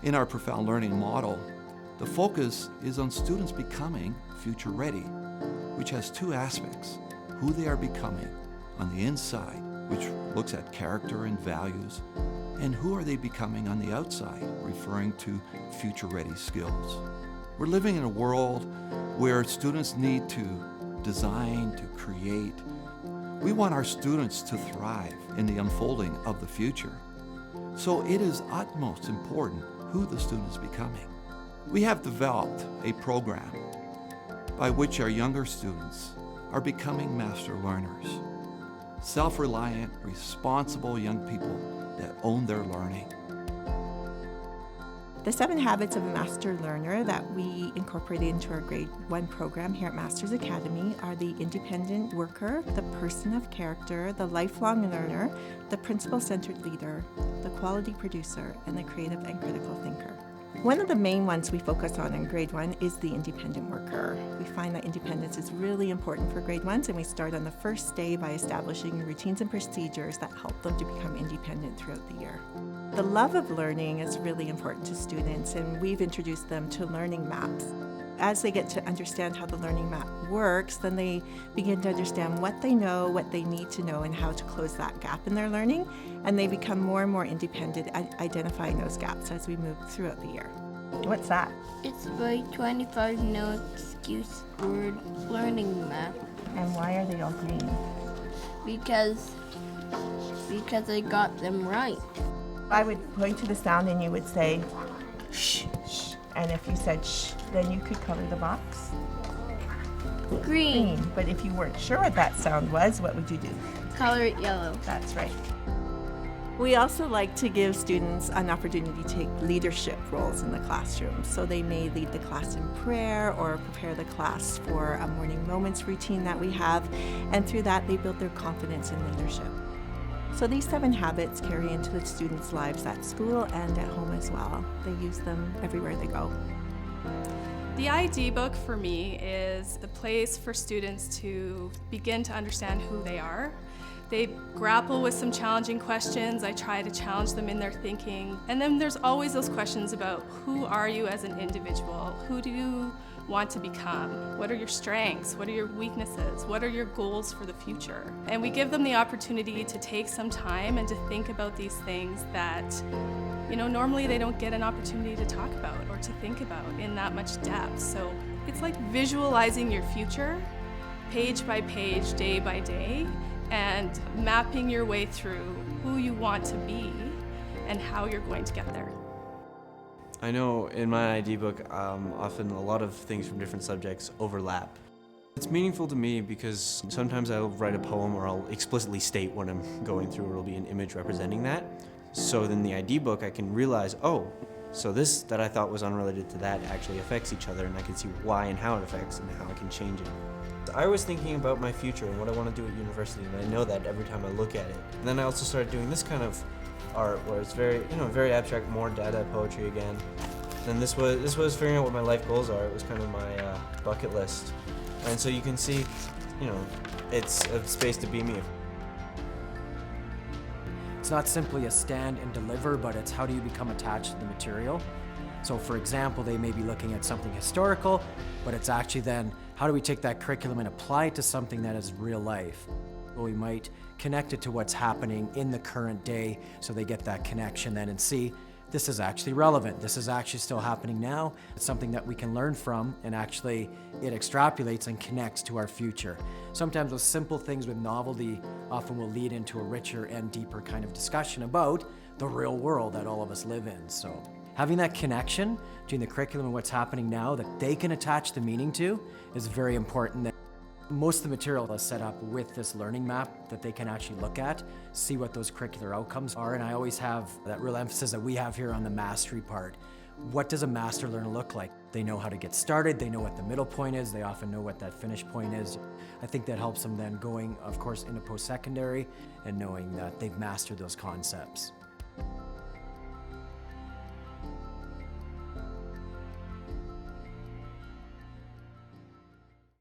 In our profound learning model, the focus is on students becoming future ready, which has two aspects: who they are becoming on the inside, which looks at character and values, and who are they becoming on the outside, referring to future ready skills. We're living in a world where students need to design, to create. We want our students to thrive in the unfolding of the future. So it is utmost important who the student is becoming. We have developed a program by which our younger students are becoming master learners, self-reliant, responsible young people that own their learning. The 7 habits of a master learner that we incorporated into our grade 1 program here at Masters Academy are the independent worker, the person of character, the lifelong learner, the principle-centered leader, the quality producer, and the creative and critical thinker. One of the main ones we focus on in grade 1 is the independent worker. We find that independence is really important for grade 1s, and we start on the first day by establishing routines and procedures that help them to become independent throughout the year. The love of learning is really important to students, and we've introduced them to learning maps. As they get to understand how the learning map works, then they begin to understand what they know, what they need to know, and how to close that gap in their learning, and they become more and more independent at identifying those gaps as we move throughout the year. What's that? It's my 25 no excuse word learning map. And why are they all green? Because I got them right. I would point to the sound and you would say, shh, shh. And if you said shh, then you could color the box Green. But if you weren't sure what that sound was, what would you do? Color it yellow. That's right. We also like to give students an opportunity to take leadership roles in the classroom. So they may lead the class in prayer or prepare the class for a morning moments routine that we have. And through that, they build their confidence in leadership. So these 7 habits carry into the students' lives at school and at home as well. They use them everywhere they go. The ID book for me is the place for students to begin to understand who they are. They grapple with some challenging questions. I try to challenge them in their thinking. And then there's always those questions about who are you as an individual? Who do you want to become? What are your strengths? What are your weaknesses? What are your goals for the future? And we give them the opportunity to take some time and to think about these things that, normally they don't get an opportunity to talk about or to think about in that much depth. So it's like visualizing your future, page by page, day by day, and mapping your way through who you want to be and how you're going to get there. I know in my ID book, often a lot of things from different subjects overlap. It's meaningful to me because sometimes I'll write a poem or I'll explicitly state what I'm going through, or it'll be an image representing that. So in the ID book, I can realize, oh, so this that I thought was unrelated to that actually affects each other, and I can see why and how it affects and how I can change it. I was thinking about my future and what I want to do at university, and I know that every time I look at it. And then I also started doing this kind of art where it's very, very abstract, more dada poetry again. And this was figuring out what my life goals are. It was kind of my bucket list. And so you can see, it's a space to be me. It's not simply a stand and deliver, but it's how do you become attached to the material. So for example, they may be looking at something historical, but it's actually then, how do we take that curriculum and apply it to something that is real life? Well, we might connect it to what's happening in the current day, so they get that connection then and see, this is actually relevant. This is actually still happening now. It's something that we can learn from, and actually it extrapolates and connects to our future. Sometimes those simple things with novelty often will lead into a richer and deeper kind of discussion about the real world that all of us live in. So having that connection between the curriculum and what's happening now that they can attach the meaning to is very important. Most of the material is set up with this learning map that they can actually look at, see what those curricular outcomes are, and I always have that real emphasis that we have here on the mastery part. What does a master learner look like? They know how to get started, they know what the middle point is, they often know what that finish point is. I think that helps them then going, of course, into post-secondary and knowing that they've mastered those concepts.